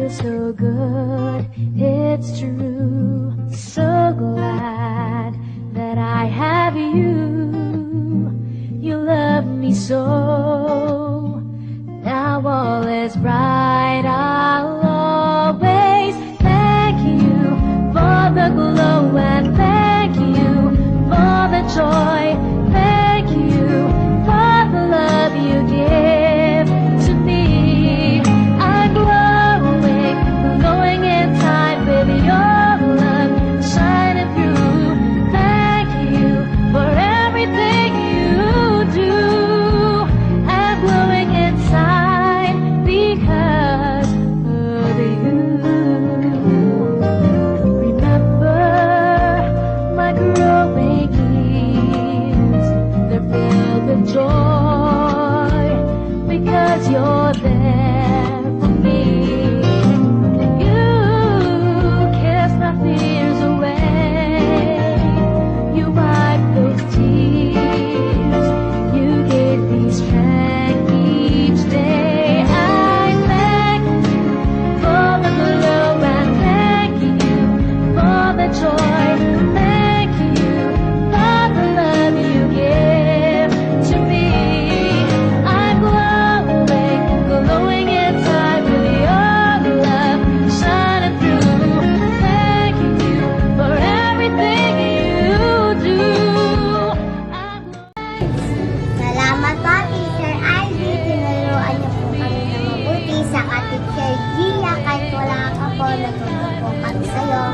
feels so good, it's true. So glad that I have you. You love me so. Now all is bright, I'll always thank you for the glow and thank you for the joy. Thank you for the love you give to me. I'm glowing, glowing in time with your love shining through. Thank you for everything you do. I'm glowing inside because of you. Remember my growing years, they're filled with joy because you're there for me. And you cast my fears away. You wipe those tears. You gave me strength each day. I thank you for the glow and thank you for the joy. Thank you for the love you give to me. I'm glowing, glowing inside with your love shining through. Thank you for everything you do. I'm Salamat po, Teacher Ivy. Tinuruan niyo po kami na mabuti sa Teacher Gia. Kahit wala ka po, natuto po kami sa'yo.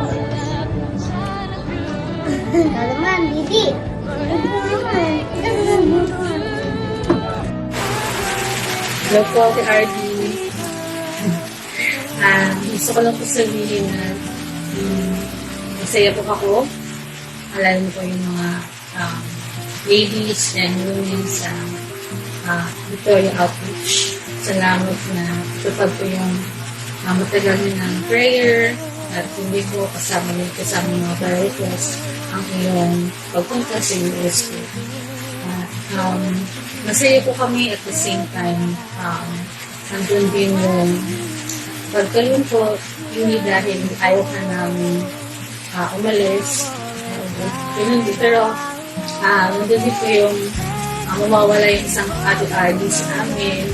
Ikaw naman, Bibi. Hello po, Ate Ardy. Gusto ko lang po sabihin na masaya po ako. Alala mo po yung mga ladies and women sa Victoria Outreach. Salamat na tupad po yung matagal ng prayer at hindi po kasama yung mga prayer requests ang iyong pagpunta sa US po. Masaya po kami at the same time nandun din yung pagkalun po yun dahil ayaw ka namin umalis. Ganun din. Pero nandun din po yung mawawala yung isang Ate-RD sa amin.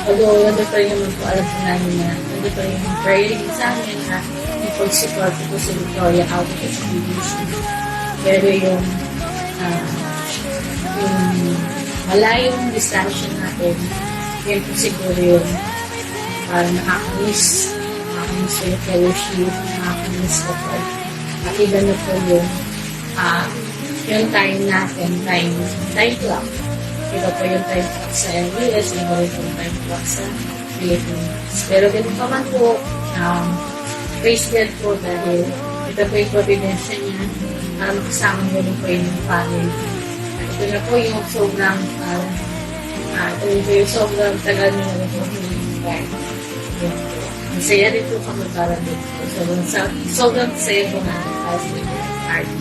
Although nandun pa rin naman po alam po namin na nandun pa rin yung prayer din sa amin na yung pag-support po sa Victoria Outreach Division. Pero yung malayong distansya natin, yun po siguro yung nakakamiss po yung fellowship, nakakamiss ko po. At iba na po yung time natin, time clock. Iba po yung time clock sa US, iba rin po yung time clock sa Philippines. Pero ganun pa man po, praise God po dahil ito po yung providensya niya, makasama mo rin po yung family. Ito na po yung sobrang tagal nyo na rin po hinihintay. Masaya rin po kami para dito. Sobrang saya po natin as a party.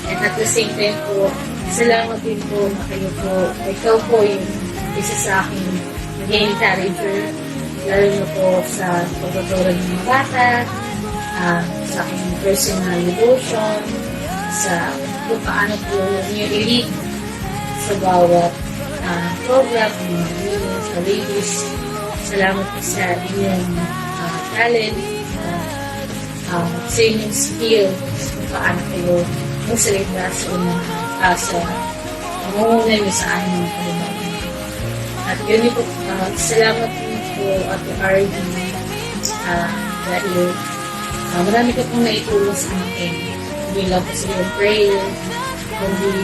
And at the same time po, salamat din po na kayo po, ikaw po yung isa sa aking nag-encourager, lalo na po sa pagtuturo ng mga bata, sa aking personal devotion, sa kung paano po yung i-lead sa bawat program, mga women, sa ladies. Salamat po sa inyong talent, sa inyong skill, kung paano kayo magsalita sa pangunguna niyo sa aming kalimutan. At yun po, salamat po Ate RD dahil marami ko pong naitulong sa akin. Hindi lang po sa yung prayer, kundi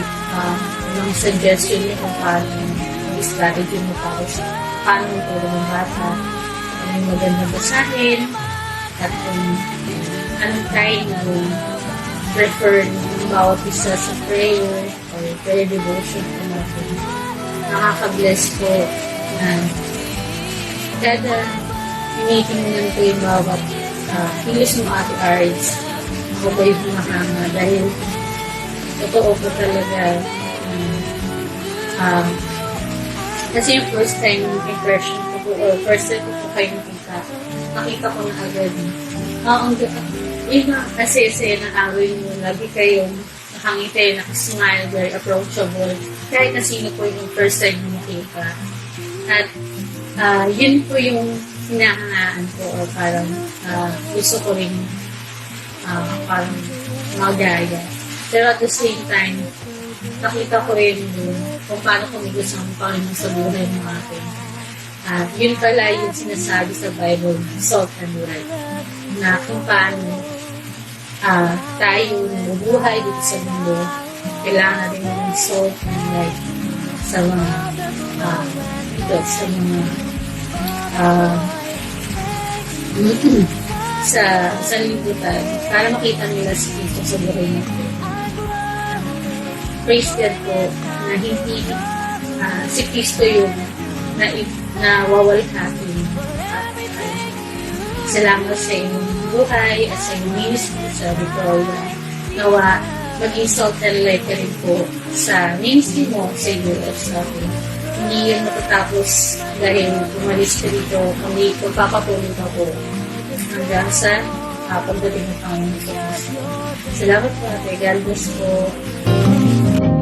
ng suggestion niyo kung paano yung strategy mo para sa paano mo tulong ng bata, yung magandang basahin, at kung anong kind yung prefer ng bawat isa sa prayer or prayer devotion po natin. Nakaka-bless po na kada tinitingnan ko yung bawat kilos ng Ate Ards, ako ba yung humahanga dahil totoo po talaga kasi yung first time impression ko po, or first time ko po kayo nakita ko na agad. Yung mga kasi na away mo, lagi kayong nakangiti, nakasmile, very approachable. Kahit na sino po yung first time mo makita. At yun po yung hinahangaan ko, or parang gusto ko rin parang magaya. Pero at the same time, nakita ko rin kung paano kumigos ang Panginoon sa buhay ng atin. Yun pala yung sinasabi sa Bible, salt and light. Na kung paano tayo nabubuhay dito sa mundo, kailangan rin ng salt and light sa mga sa libutan para makita nila si Cristo sa buhay natin. Praise God po na hindi si Cristo yung nawawalhati. Salamat sa inyong buhay at sa inyong ministry sa Victoria. Nawa maging salt and light ka rin po sa ministry mo sa US. Hindi yun matatapos dahil umalis ka dito, kami pagpapatuloy ka po hanggang sa pagdating ng Panginoon sa Kristo. Salamat po, Ate. God bless po.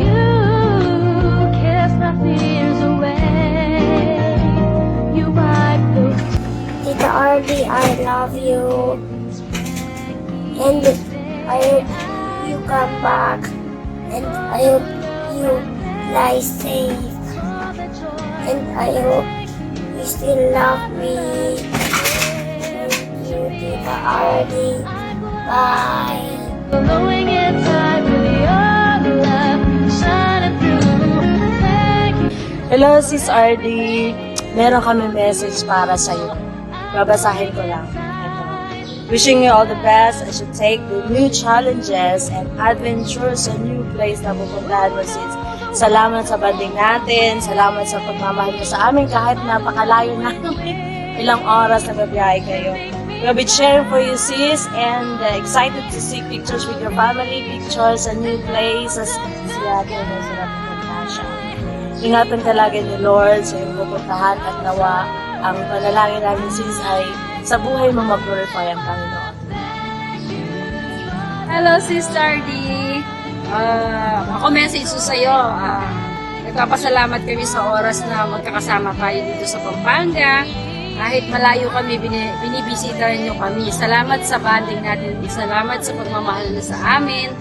You cast my fears away. You wipe those Tita Arlie, I love you. And I hope you come back. And I hope you lie safe. And I hope you still love me. Thank you, Tita Arlie. Bye. glowing inside with your love shining through. Thank you. Hello, Sis RD. Meron kami message para sa iyo. Babasahin ko lang. Ito. Wishing you all the best as you take the new challenges and adventures sa new place na pupuntahan mo, Sis. Salamat sa banding natin. Salamat sa pagmamahal mo sa amin kahit napakalayo namin. Ilang oras na babiyahe kayo. We'll be cheering for you, sis, and excited to see pictures with your family, pictures sa new places. Siya, kaya sila pupuntahan siya. Ingatan ka lagi ni Lord sa iyong pupuntahan at nawa ang panalangin namin, sis, ay sa buhay mo mag-glorify ang Panginoon. Hello, Sister D. Ako message ko sa'yo. Nagpapasalamat kami sa oras na magkakasama tayo dito sa Pampanga. Kahit malayo kami, binibisita niyo kami. Salamat sa banding natin. Salamat sa pagmamahal na sa amin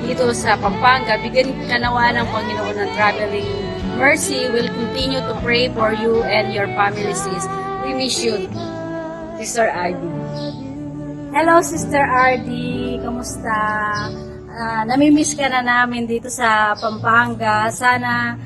dito sa Pampanga. Bigyan ka nawa ng Panginoon ng traveling mercy. We'll continue to pray for you and your family, sis. We miss you, Sister Ardy. Hello, Sister Ardy. Kamusta? Namimiss ka na namin dito sa Pampanga. Sana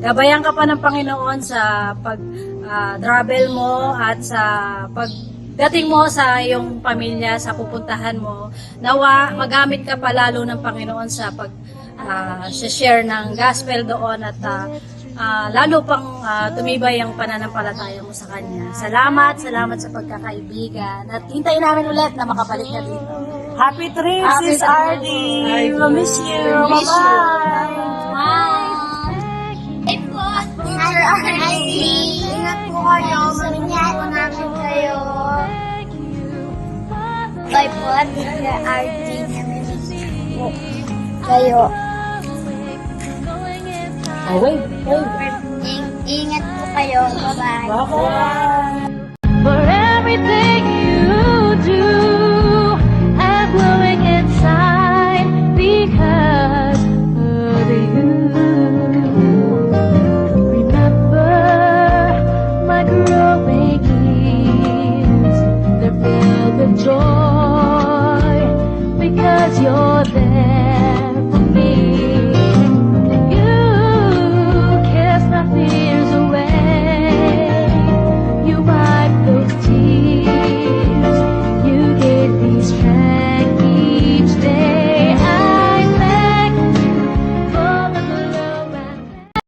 gabayan ka pa ng Panginoon sa pag-travel mo at sa pagdating mo sa iyong pamilya, sa pupuntahan mo. Nawa, magamit ka pa lalo ng Panginoon sa pag-share ng gospel doon at lalo pang tumibay ang pananampalataya mo sa Kanya. Salamat sa pagkakaibigan. At hintayin namin ulit na makabalik ka dito. Happy trip, Happy Sis trip. RD! We miss you! Bye-bye! Teacher Arlie, ingat po kayo. Mamimiss po namin kayo. Bye po, Teacher Arlie. Namimiss po kayo. Oh, wait. Ingat po kayo. Bye-bye. Bye-bye! For everything you do.